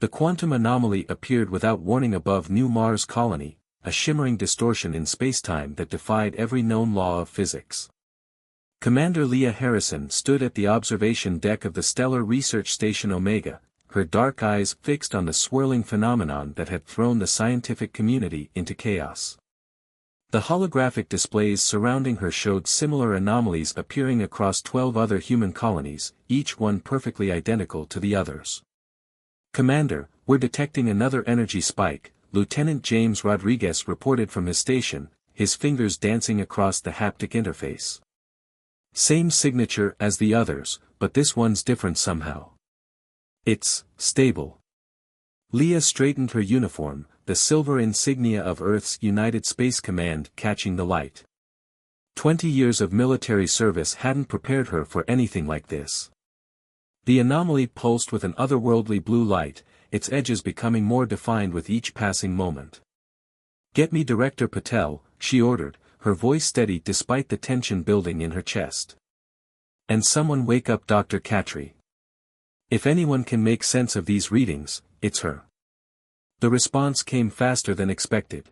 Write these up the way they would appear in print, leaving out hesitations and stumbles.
The quantum anomaly appeared without warning above New Mars colony, a shimmering distortion in spacetime that defied every known law of physics. Commander Leah Harrison stood at the observation deck of the Stellar Research Station Omega, her dark eyes fixed on the swirling phenomenon that had thrown the scientific community into chaos. The holographic displays surrounding her showed similar anomalies appearing across 12 other human colonies, each one perfectly identical to the others. "Commander, we're detecting another energy spike," Lieutenant James Rodriguez reported from his station, his fingers dancing across the haptic interface. "Same signature as the others, but this one's different somehow. It's stable." Leah straightened her uniform, the silver insignia of Earth's United Space Command catching the light. 20 years of military service hadn't prepared her for anything like this. The anomaly pulsed with an otherworldly blue light, its edges becoming more defined with each passing moment. "Get me Director Patel," she ordered, her voice steady despite the tension building in her chest. "And someone wake up Dr. Khatri. If anyone can make sense of these readings, it's her." The response came faster than expected.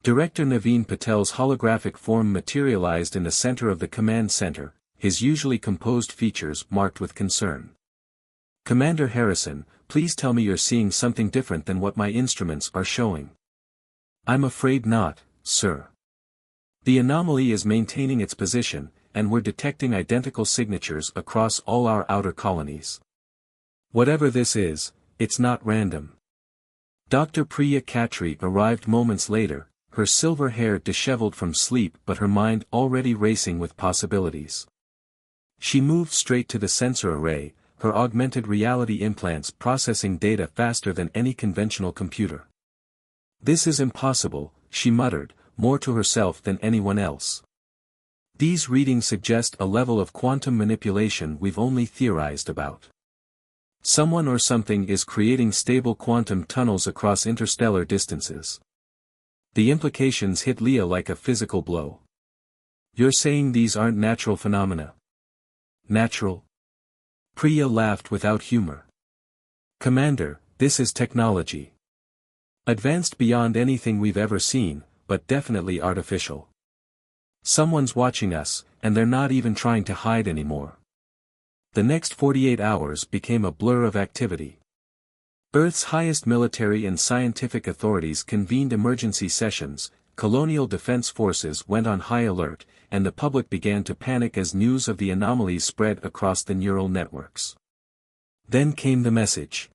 Director Naveen Patel's holographic form materialized in the center of the command center, his usually composed features marked with concern. "Commander Harrison, please tell me you're seeing something different than what my instruments are showing." "I'm afraid not, sir. The anomaly is maintaining its position, and we're detecting identical signatures across all our outer colonies. Whatever this is, it's not random." Dr. Priya Khatri arrived moments later, her silver hair disheveled from sleep but her mind already racing with possibilities. She moved straight to the sensor array, her augmented reality implants processing data faster than any conventional computer. "This is impossible," she muttered, more to herself than anyone else. "These readings suggest a level of quantum manipulation we've only theorized about. Someone or something is creating stable quantum tunnels across interstellar distances." The implications hit Leah like a physical blow. "You're saying these aren't natural phenomena?" "Natural?" Priya laughed without humor. "Commander, this is technology. Advanced beyond anything we've ever seen, but definitely artificial. Someone's watching us, and they're not even trying to hide anymore." The next 48 hours became a blur of activity. Earth's highest military and scientific authorities convened emergency sessions, colonial defense forces went on high alert, and the public began to panic as news of the anomalies spread across the neural networks. Then came the message.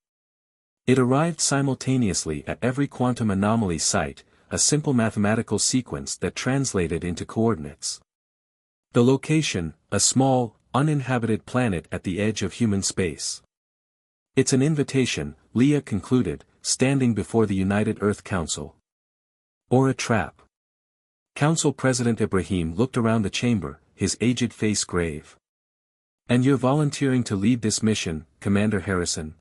It arrived simultaneously at every quantum anomaly site, a simple mathematical sequence that translated into coordinates. The location, a small, uninhabited planet at the edge of human space. "It's an invitation," Leah concluded, standing before the United Earth Council. "Or a trap?" Council President Ibrahim looked around the chamber, his aged face grave. "And you're volunteering to lead this mission, Commander Harrison?"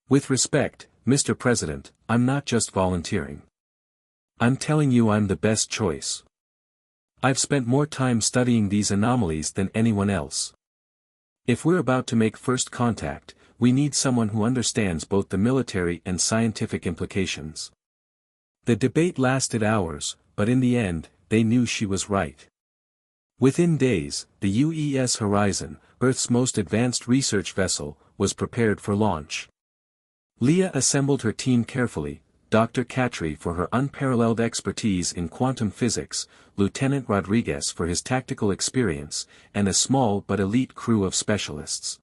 "With respect, Mr. President, I'm not just volunteering. I'm telling you I'm the best choice. I've spent more time studying these anomalies than anyone else. If we're about to make first contact, we need someone who understands both the military and scientific implications." The debate lasted hours, but in the end, they knew she was right. Within days, the UES Horizon, Earth's most advanced research vessel, was prepared for launch. Leah assembled her team carefully, Dr. Khatri for her unparalleled expertise in quantum physics, Lieutenant Rodriguez for his tactical experience, and a small but elite crew of specialists.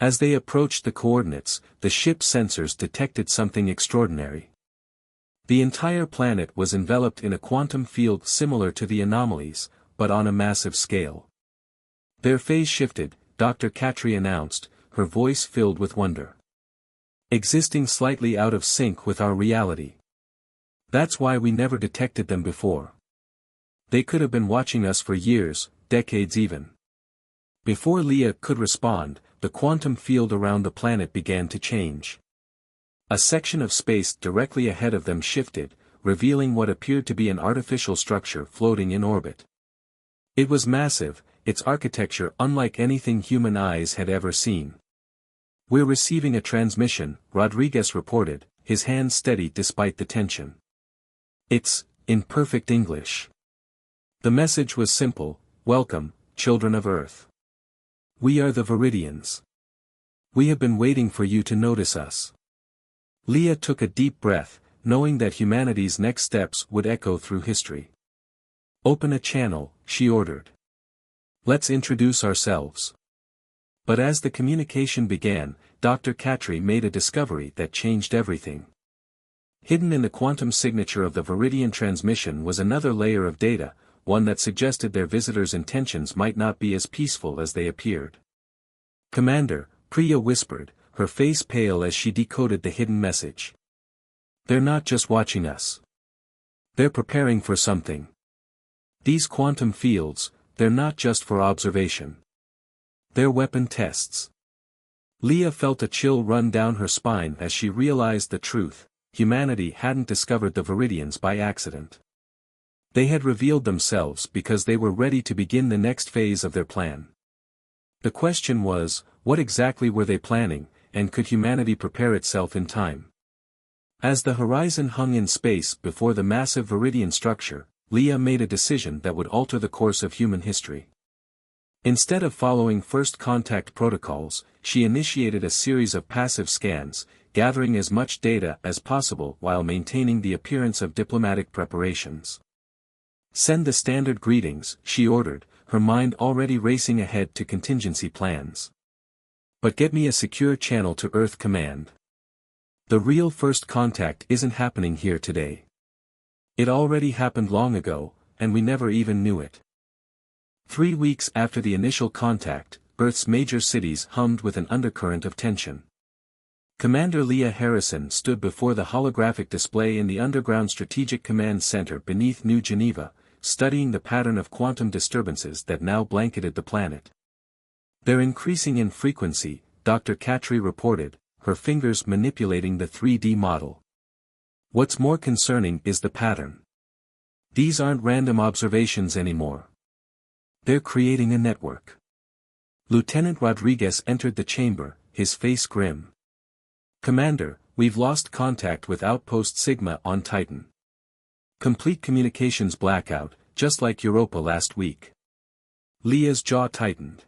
As they approached the coordinates, the ship's sensors detected something extraordinary. The entire planet was enveloped in a quantum field similar to the anomalies, but on a massive scale. "Their phase shifted," Dr. Khatri announced, her voice filled with wonder. "Existing slightly out of sync with our reality. That's why we never detected them before. They could have been watching us for years, decades even." Before Leah could respond, the quantum field around the planet began to change. A section of space directly ahead of them shifted, revealing what appeared to be an artificial structure floating in orbit. It was massive, its architecture unlike anything human eyes had ever seen. "We're receiving a transmission," Rodriguez reported, his hands steady despite the tension. "It's, in perfect English." The message was simple: "Welcome, children of Earth. We are the Viridians. We have been waiting for you to notice us." Leah took a deep breath, knowing that humanity's next steps would echo through history. "Open a channel," she ordered. "Let's introduce ourselves." But as the communication began, Dr. Katri made a discovery that changed everything. Hidden in the quantum signature of the Viridian transmission was another layer of data, one that suggested their visitors' intentions might not be as peaceful as they appeared. "Commander," Priya whispered, her face pale as she decoded the hidden message. "They're not just watching us. They're preparing for something. These quantum fields, they're not just for observation. They're weapon tests." Leah felt a chill run down her spine as she realized the truth: humanity hadn't discovered the Viridians by accident. They had revealed themselves because they were ready to begin the next phase of their plan. The question was, what exactly were they planning, and could humanity prepare itself in time? As the horizon hung in space before the massive Viridian structure, Leah made a decision that would alter the course of human history. Instead of following first contact protocols, she initiated a series of passive scans, gathering as much data as possible while maintaining the appearance of diplomatic preparations. "Send the standard greetings," she ordered, her mind already racing ahead to contingency plans. "But get me a secure channel to Earth Command. The real first contact isn't happening here today. It already happened long ago, and we never even knew it." 3 weeks after the initial contact, Earth's major cities hummed with an undercurrent of tension. Commander Leah Harrison stood before the holographic display in the underground Strategic Command Center beneath New Geneva, studying the pattern of quantum disturbances that now blanketed the planet. "They're increasing in frequency," Dr. Katri reported, her fingers manipulating the 3D model. "What's more concerning is the pattern. These aren't random observations anymore. They're creating a network." Lieutenant Rodriguez entered the chamber, his face grim. "Commander, we've lost contact with Outpost Sigma on Titan. Complete communications blackout, just like Europa last week." Leah's jaw tightened.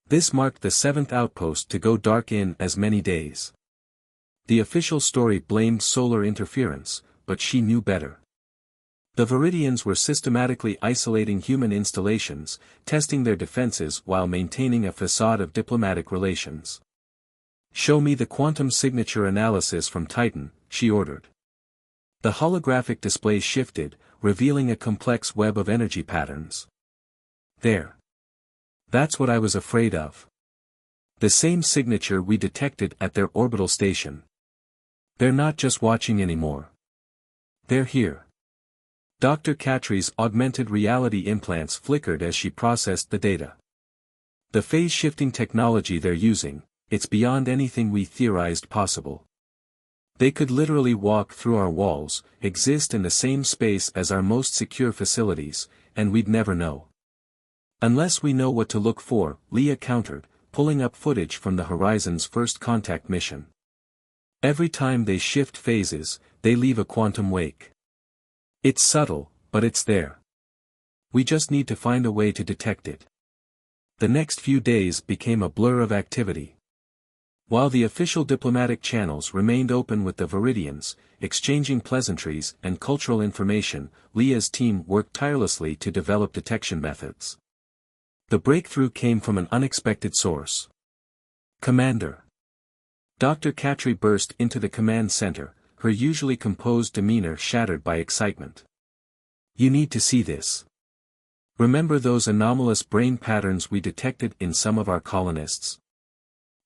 This marked the 7th outpost to go dark in as many days. The official story blamed solar interference, but she knew better. The Viridians were systematically isolating human installations, testing their defenses while maintaining a facade of diplomatic relations. "Show me the quantum signature analysis from Titan," she ordered. The holographic display shifted, revealing a complex web of energy patterns. "There. That's what I was afraid of. The same signature we detected at their orbital station. They're not just watching anymore. They're here." Dr. Katri's augmented reality implants flickered as she processed the data. "The phase-shifting technology they're using, it's beyond anything we theorized possible. They could literally walk through our walls, exist in the same space as our most secure facilities, and we'd never know." "Unless we know what to look for," Leah countered, pulling up footage from the Horizon's first contact mission. "Every time they shift phases, they leave a quantum wake. It's subtle, but it's there. We just need to find a way to detect it." The next few days became a blur of activity. While the official diplomatic channels remained open with the Viridians, exchanging pleasantries and cultural information, Leah's team worked tirelessly to develop detection methods. The breakthrough came from an unexpected source. "Commander." Dr. Katri burst into the command center, her usually composed demeanor shattered by excitement. "You need to see this. Remember those anomalous brain patterns we detected in some of our colonists?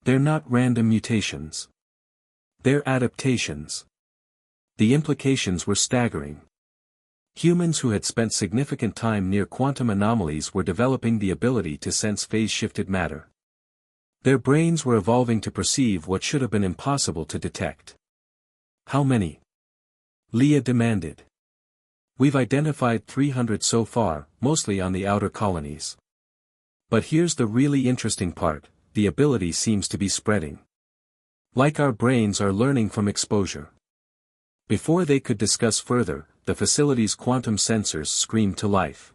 They're not random mutations. They're adaptations." The implications were staggering. Humans who had spent significant time near quantum anomalies were developing the ability to sense phase-shifted matter. Their brains were evolving to perceive what should have been impossible to detect. "How many?" Leah demanded. "We've identified 300 so far, mostly on the outer colonies. But here's the really interesting part: the ability seems to be spreading. Like our brains are learning from exposure. Before they could discuss further, the facility's quantum sensors screamed to life.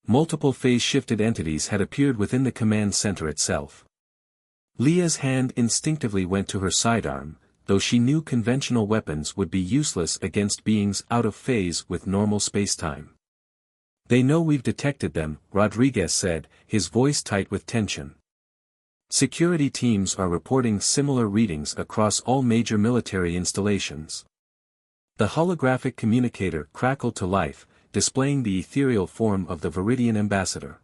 Multiple phase-shifted entities had appeared within the command center itself. Leah's hand instinctively went to her sidearm, though she knew conventional weapons would be useless against beings out of phase with normal spacetime. "They know we've detected them," Rodriguez said, his voice tight with tension. "Security teams are reporting similar readings across all major military installations." The holographic communicator crackled to life, displaying the ethereal form of the Viridian ambassador.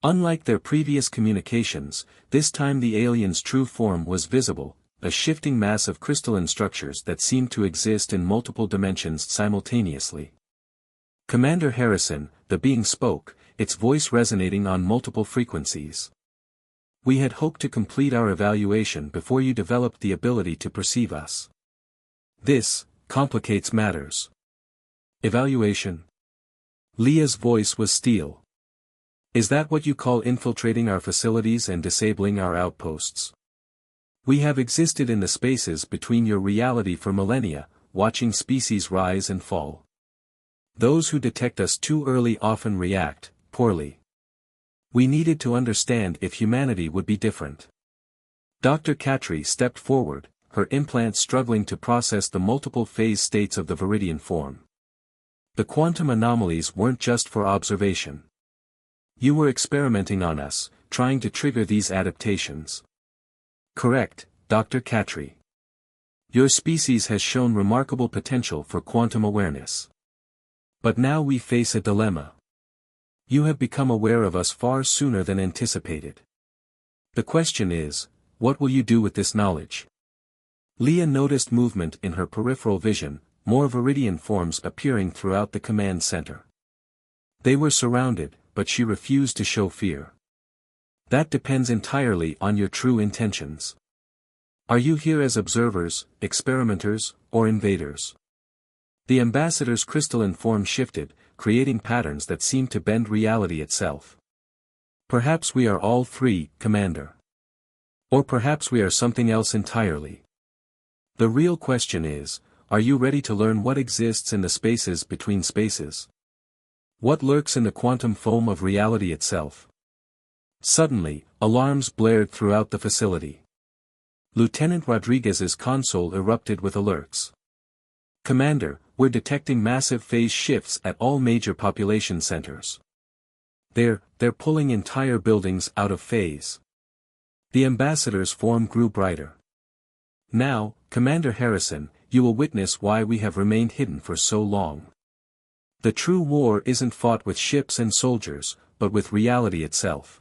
Unlike their previous communications, this time the alien's true form was visible, a shifting mass of crystalline structures that seemed to exist in multiple dimensions simultaneously. "Commander Harrison," the being spoke, its voice resonating on multiple frequencies. "We had hoped to complete our evaluation before you developed the ability to perceive us. This complicates matters." "Evaluation?" Leah's voice was steel. "Is that what you call infiltrating our facilities and disabling our outposts? We have existed in the spaces between your reality for millennia, watching species rise and fall. Those who detect us too early often react poorly. We needed to understand if humanity would be different." Dr. Katri stepped forward, her implants struggling to process the multiple phase states of the Viridian form. "The quantum anomalies weren't just for observation. You were experimenting on us, trying to trigger these adaptations." "Correct, Dr. Katri. Your species has shown remarkable potential for quantum awareness. But now we face a dilemma. You have become aware of us far sooner than anticipated. The question is, what will you do with this knowledge?" Leah noticed movement in her peripheral vision, more Viridian forms appearing throughout the command center. They were surrounded, but she refused to show fear. "That depends entirely on your true intentions. Are you here as observers, experimenters, or invaders?" The ambassador's crystalline form shifted, creating patterns that seemed to bend reality itself. "Perhaps we are all three, Commander. Or perhaps we are something else entirely. The real question is, are you ready to learn what exists in the spaces between spaces? What lurks in the quantum foam of reality itself?" Suddenly, alarms blared throughout the facility. Lieutenant Rodriguez's console erupted with alerts. "Commander, we're detecting massive phase shifts at all major population centers. They're pulling entire buildings out of phase." The ambassador's form grew brighter. "Now, Commander Harrison, you will witness why we have remained hidden for so long. The true war isn't fought with ships and soldiers, but with reality itself."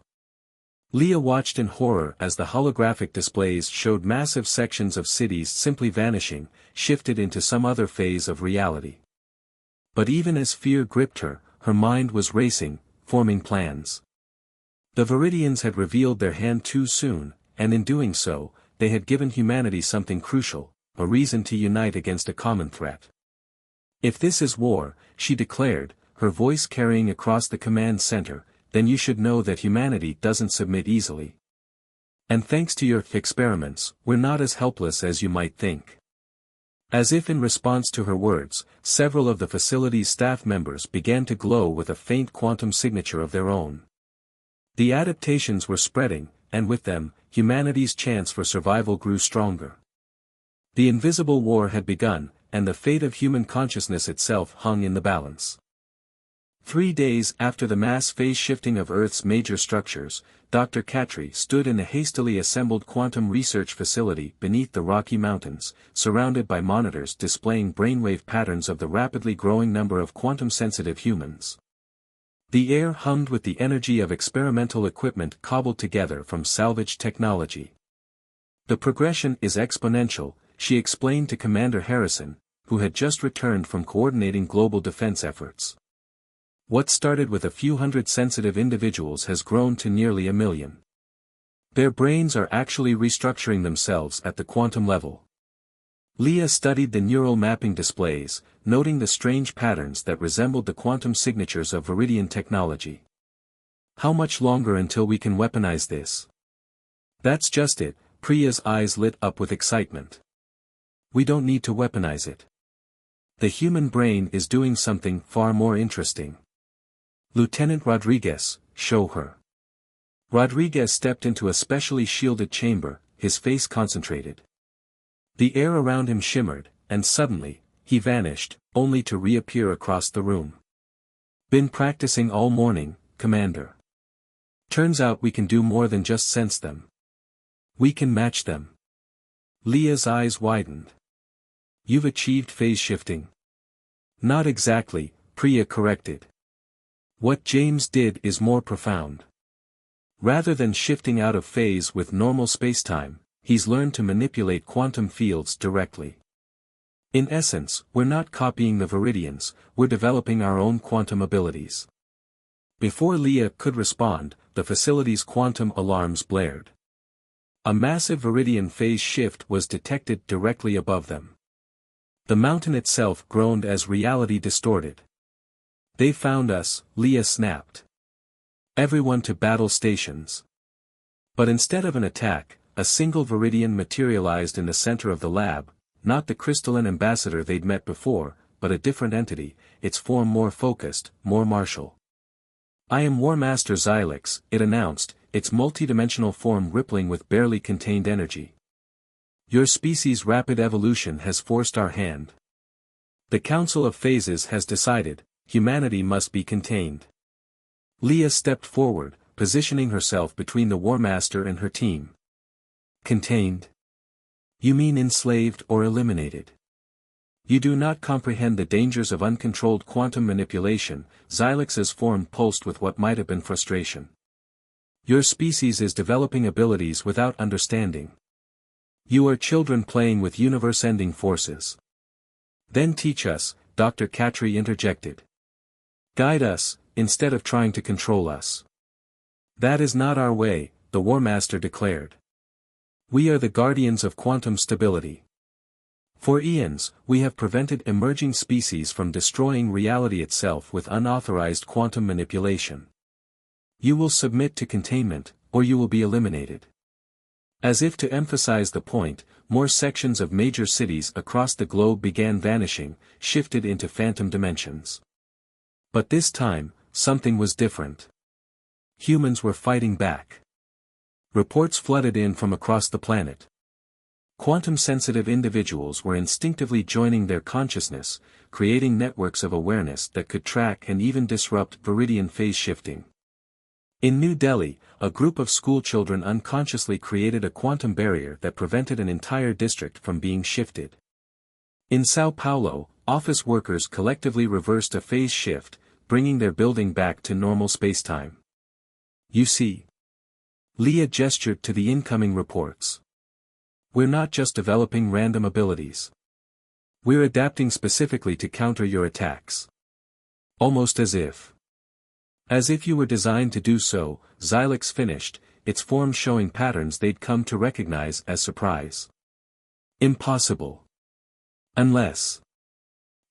Leah watched in horror as the holographic displays showed massive sections of cities simply vanishing, shifted into some other phase of reality. But even as fear gripped her, her mind was racing, forming plans. The Viridians had revealed their hand too soon, and in doing so, they had given humanity something crucial, a reason to unite against a common threat. "If this is war," she declared, her voice carrying across the command center, "then you should know that humanity doesn't submit easily. And thanks to your experiments, we're not as helpless as you might think." As if in response to her words, several of the facility's staff members began to glow with a faint quantum signature of their own. The adaptations were spreading, and with them, humanity's chance for survival grew stronger. The invisible war had begun, and the fate of human consciousness itself hung in the balance. 3 days after the mass phase-shifting of Earth's major structures, Dr. Katri stood in the hastily assembled quantum research facility beneath the Rocky Mountains, surrounded by monitors displaying brainwave patterns of the rapidly growing number of quantum-sensitive humans. The air hummed with the energy of experimental equipment cobbled together from salvaged technology. "The progression is exponential," she explained to Commander Harrison, who had just returned from coordinating global defense efforts. "What started with a few hundred sensitive individuals has grown to nearly 1 million. Their brains are actually restructuring themselves at the quantum level." Leah studied the neural mapping displays, noting the strange patterns that resembled the quantum signatures of Viridian technology. "How much longer until we can weaponize this?" "That's just it," Priya's eyes lit up with excitement. We don't need to weaponize it. The human brain is doing something far more interesting. Lieutenant Rodriguez, show her. Rodriguez stepped into a specially shielded chamber, his face concentrated. The air around him shimmered, and suddenly, he vanished, only to reappear across the room. Been practicing all morning, Commander. Turns out we can do more than just sense them. We can match them. Leah's eyes widened. You've achieved phase shifting. Not exactly, Priya corrected. What James did is more profound. Rather than shifting out of phase with normal spacetime, he's learned to manipulate quantum fields directly. In essence, we're not copying the Viridians, we're developing our own quantum abilities. Before Leah could respond, the facility's quantum alarms blared. A massive Viridian phase shift was detected directly above them. The mountain itself groaned as reality distorted. They found us, Leah snapped. Everyone to battle stations. But instead of an attack, a single Viridian materialized in the center of the lab, not the crystalline ambassador they'd met before, but a different entity, its form more focused, more martial. I am War Master Xylix, it announced, its multidimensional form rippling with barely contained energy. Your species' rapid evolution has forced our hand. The Council of Phases has decided, humanity must be contained. Leah stepped forward, positioning herself between the War Master and her team. Contained? You mean enslaved or eliminated? You do not comprehend the dangers of uncontrolled quantum manipulation, Xylix's form pulsed with what might have been frustration. Your species is developing abilities without understanding. You are children playing with universe-ending forces. Then teach us, Dr. Katri interjected. Guide us, instead of trying to control us. That is not our way, the War Master declared. We are the guardians of quantum stability. For eons, we have prevented emerging species from destroying reality itself with unauthorized quantum manipulation. You will submit to containment, or you will be eliminated. As if to emphasize the point, more sections of major cities across the globe began vanishing, shifted into phantom dimensions. But this time, something was different. Humans were fighting back. Reports flooded in from across the planet. Quantum-sensitive individuals were instinctively joining their consciousness, creating networks of awareness that could track and even disrupt Viridian phase shifting. In New Delhi, a group of schoolchildren unconsciously created a quantum barrier that prevented an entire district from being shifted. In Sao Paulo, office workers collectively reversed a phase shift, bringing their building back to normal spacetime. You see. Leah gestured to the incoming reports. We're not just developing random abilities. We're adapting specifically to counter your attacks. Almost as if you were designed to do so, Xylix finished, its form showing patterns they'd come to recognize as surprise. Impossible. Unless.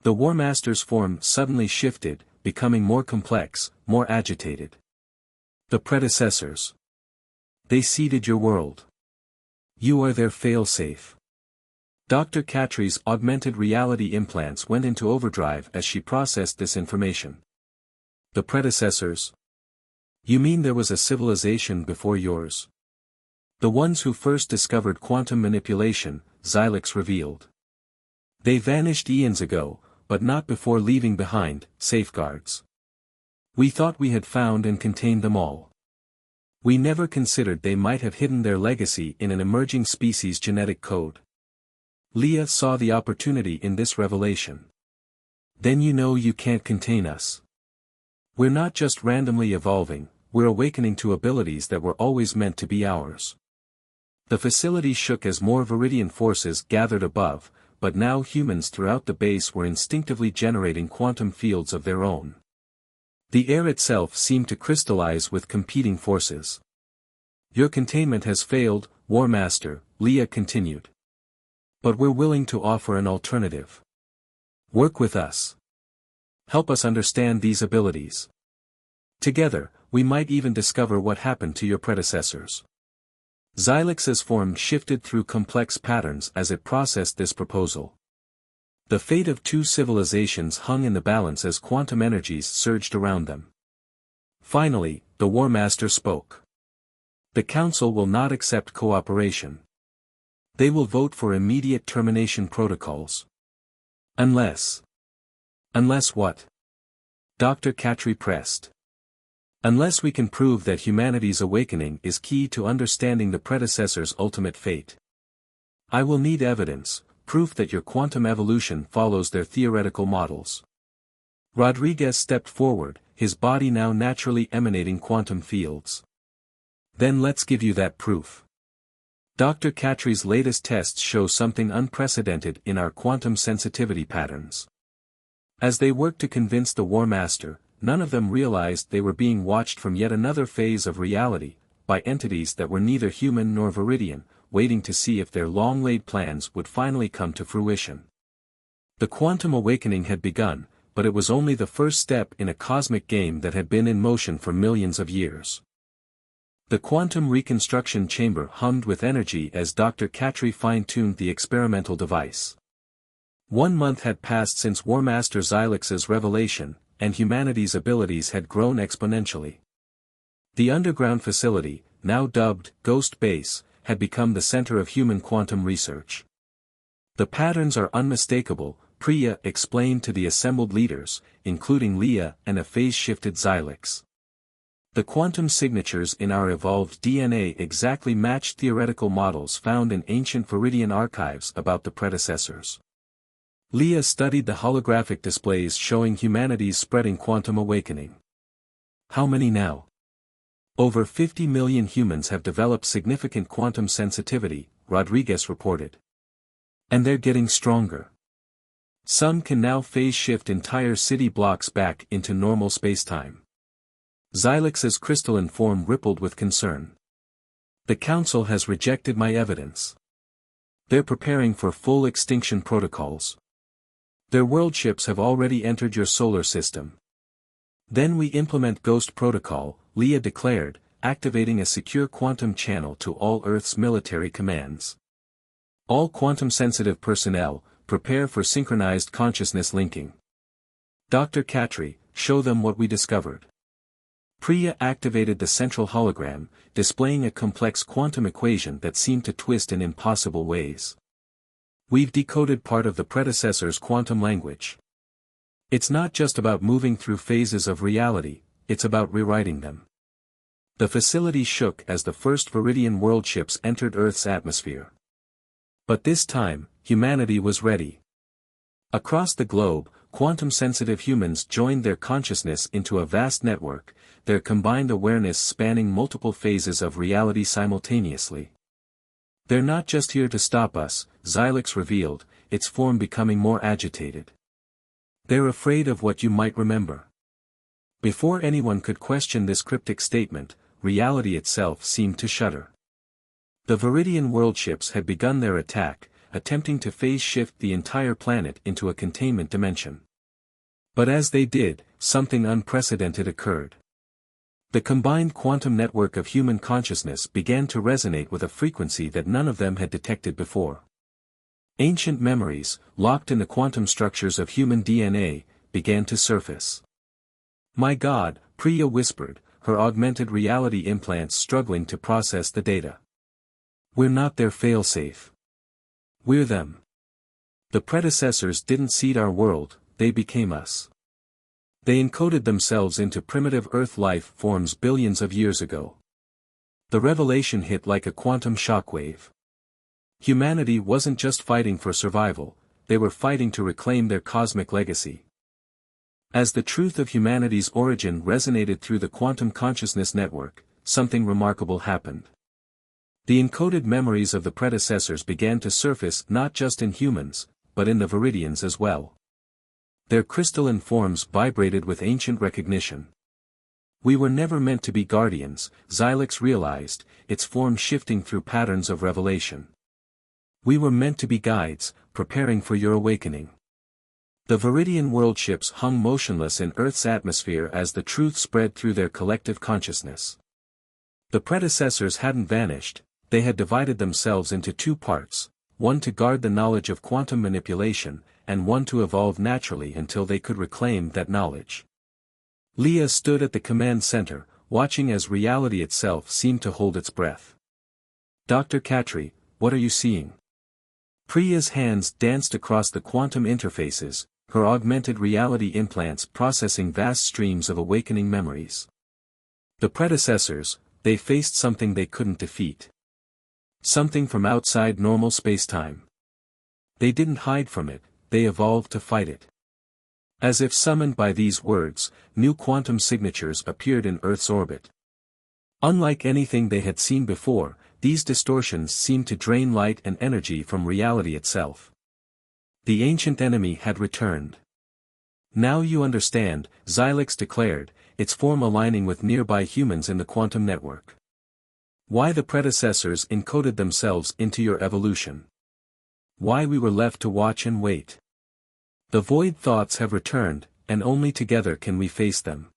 The War Master's form suddenly shifted, becoming more complex, more agitated. The predecessors. They seeded your world. You are their failsafe. Dr. Katri's augmented reality implants went into overdrive as she processed this information. The predecessors? You mean there was a civilization before yours? The ones who first discovered quantum manipulation, Xylix revealed. They vanished eons ago, but not before leaving behind safeguards. We thought we had found and contained them all. We never considered they might have hidden their legacy in an emerging species' genetic code. Leah saw the opportunity in this revelation. Then you know you can't contain us. We're not just randomly evolving, we're awakening to abilities that were always meant to be ours. The facility shook as more Viridian forces gathered above, but now humans throughout the base were instinctively generating quantum fields of their own. The air itself seemed to crystallize with competing forces. Your containment has failed, War Master, Leah continued. But we're willing to offer an alternative. Work with us. Help us understand these abilities. Together, we might even discover what happened to your predecessors. Xylix's form shifted through complex patterns as it processed this proposal. The fate of two civilizations hung in the balance as quantum energies surged around them. Finally, the War Master spoke. The Council will not accept cooperation. They will vote for immediate termination protocols. Unless what? Dr. Khatri pressed. Unless we can prove that humanity's awakening is key to understanding the predecessor's ultimate fate. I will need evidence, proof that your quantum evolution follows their theoretical models. Rodriguez stepped forward, his body now naturally emanating quantum fields. Then let's give you that proof. Dr. Khatri's latest tests show something unprecedented in our quantum sensitivity patterns. As they worked to convince the War Master, none of them realized they were being watched from yet another phase of reality, by entities that were neither human nor Viridian, waiting to see if their long-laid plans would finally come to fruition. The quantum awakening had begun, but it was only the first step in a cosmic game that had been in motion for millions of years. The quantum reconstruction chamber hummed with energy as Dr. Khatri fine-tuned the experimental device. 1 month had passed since War Master Xylix's revelation, and humanity's abilities had grown exponentially. The underground facility, now dubbed Ghost Base, had become the center of human quantum research. The patterns are unmistakable, Priya explained to the assembled leaders, including Leah and a phase-shifted Xylix. The quantum signatures in our evolved DNA exactly matched theoretical models found in ancient Viridian archives about the predecessors. Leah studied the holographic displays showing humanity's spreading quantum awakening. How many now? Over 50 million humans have developed significant quantum sensitivity, Rodriguez reported. And they're getting stronger. Some can now phase-shift entire city blocks back into normal spacetime. Xylix's crystalline form rippled with concern. The Council has rejected my evidence. They're preparing for full extinction protocols. Their world ships have already entered your solar system. Then we implement Ghost Protocol, Leah declared, activating a secure quantum channel to all Earth's military commands. All quantum-sensitive personnel, prepare for synchronized consciousness linking. Dr. Khatri, show them what we discovered. Priya activated the central hologram, displaying a complex quantum equation that seemed to twist in impossible ways. We've decoded part of the predecessor's quantum language. It's not just about moving through phases of reality, it's about rewriting them. The facility shook as the first Viridian world ships entered Earth's atmosphere. But this time, humanity was ready. Across the globe, quantum-sensitive humans joined their consciousness into a vast network, their combined awareness spanning multiple phases of reality simultaneously. They're not just here to stop us, Xylix revealed, its form becoming more agitated. They're afraid of what you might remember. Before anyone could question this cryptic statement, reality itself seemed to shudder. The Viridian world ships had begun their attack, attempting to phase-shift the entire planet into a containment dimension. But as they did, something unprecedented occurred. The combined quantum network of human consciousness began to resonate with a frequency that none of them had detected before. Ancient memories, locked in the quantum structures of human DNA, began to surface. My God, Priya whispered, her augmented reality implants struggling to process the data. We're not their failsafe. We're them. The predecessors didn't seed our world, they became us. They encoded themselves into primitive Earth life forms billions of years ago. The revelation hit like a quantum shockwave. Humanity wasn't just fighting for survival, they were fighting to reclaim their cosmic legacy. As the truth of humanity's origin resonated through the quantum consciousness network, something remarkable happened. The encoded memories of the predecessors began to surface not just in humans, but in the Viridians as well. Their crystalline forms vibrated with ancient recognition. We were never meant to be guardians, Xylix realized, its form shifting through patterns of revelation. We were meant to be guides, preparing for your awakening. The Viridian world ships hung motionless in Earth's atmosphere as the truth spread through their collective consciousness. The predecessors hadn't vanished, they had divided themselves into two parts, one to guard the knowledge of quantum manipulation, and one to evolve naturally until they could reclaim that knowledge. Leah stood at the command center, watching as reality itself seemed to hold its breath. "Dr. Khatri, what are you seeing?" Priya's hands danced across the quantum interfaces, her augmented reality implants processing vast streams of awakening memories. The predecessors, they faced something they couldn't defeat. Something from outside normal spacetime. They didn't hide from it, they evolved to fight it. As if summoned by these words, new quantum signatures appeared in Earth's orbit. Unlike anything they had seen before, these distortions seemed to drain light and energy from reality itself. The ancient enemy had returned. "Now you understand," Xylix declared, its form aligning with nearby humans in the quantum network. "Why the predecessors encoded themselves into your evolution. Why we were left to watch and wait. The void thoughts have returned, and only together can we face them."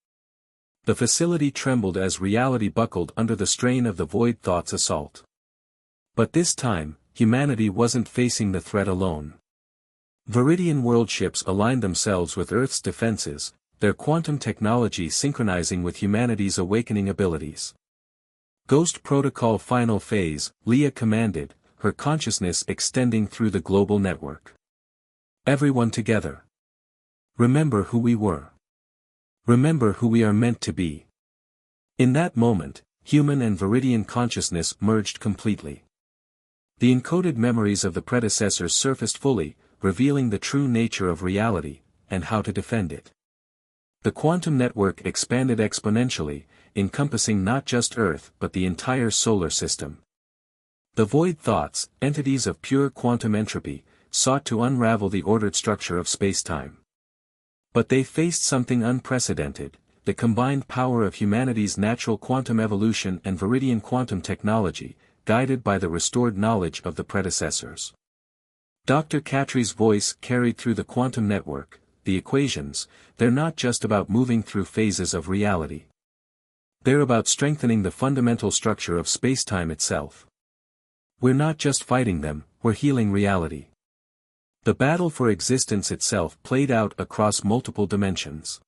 The facility trembled as reality buckled under the strain of the void thoughts' assault. But this time, humanity wasn't facing the threat alone. Viridian world ships aligned themselves with Earth's defenses, their quantum technology synchronizing with humanity's awakening abilities. "Ghost Protocol Final Phase," Leah commanded, her consciousness extending through the global network. "Everyone together. Remember who we were. Remember who we are meant to be." In that moment, human and Viridian consciousness merged completely. The encoded memories of the predecessors surfaced fully, revealing the true nature of reality, and how to defend it. The quantum network expanded exponentially, encompassing not just Earth but the entire solar system. The void thoughts, entities of pure quantum entropy, sought to unravel the ordered structure of spacetime. But they faced something unprecedented, the combined power of humanity's natural quantum evolution and Viridian quantum technology, guided by the restored knowledge of the predecessors. Dr. Khatri's voice carried through the quantum network. "The equations, they're not just about moving through phases of reality. They're about strengthening the fundamental structure of spacetime itself. We're not just fighting them, we're healing reality." The battle for existence itself played out across multiple dimensions.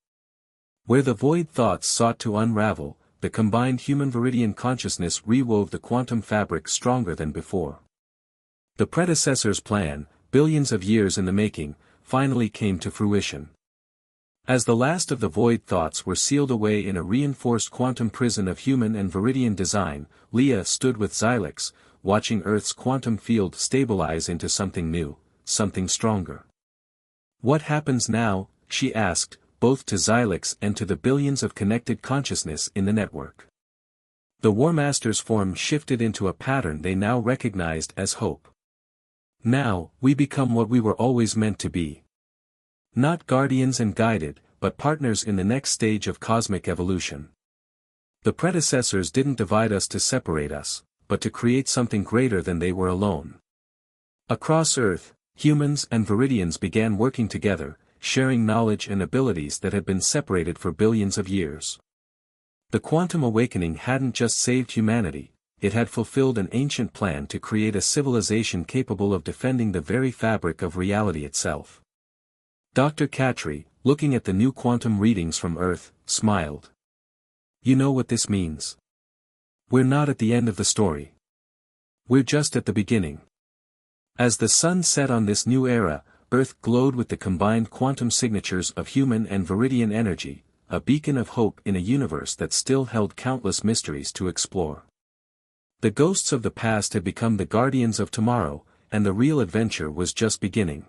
Where the void thoughts sought to unravel, the combined human Viridian consciousness rewove the quantum fabric stronger than before. The predecessor's plan, billions of years in the making, finally came to fruition. As the last of the void thoughts were sealed away in a reinforced quantum prison of human and Viridian design, Leah stood with Xylix, watching Earth's quantum field stabilize into something new, something stronger. "What happens now?" she asked, both to Xylix and to the billions of connected consciousness in the network. The War Master's form shifted into a pattern they now recognized as hope. "Now, we become what we were always meant to be. Not guardians and guided, but partners in the next stage of cosmic evolution. The predecessors didn't divide us to separate us, but to create something greater than they were alone." Across Earth, humans and Viridians began working together, sharing knowledge and abilities that had been separated for billions of years. The quantum awakening hadn't just saved humanity, it had fulfilled an ancient plan to create a civilization capable of defending the very fabric of reality itself. Dr. Khatri, looking at the new quantum readings from Earth, smiled. "You know what this means? We're not at the end of the story. We're just at the beginning." As the sun set on this new era, Earth glowed with the combined quantum signatures of human and Viridian energy, a beacon of hope in a universe that still held countless mysteries to explore. The ghosts of the past had become the guardians of tomorrow, and the real adventure was just beginning.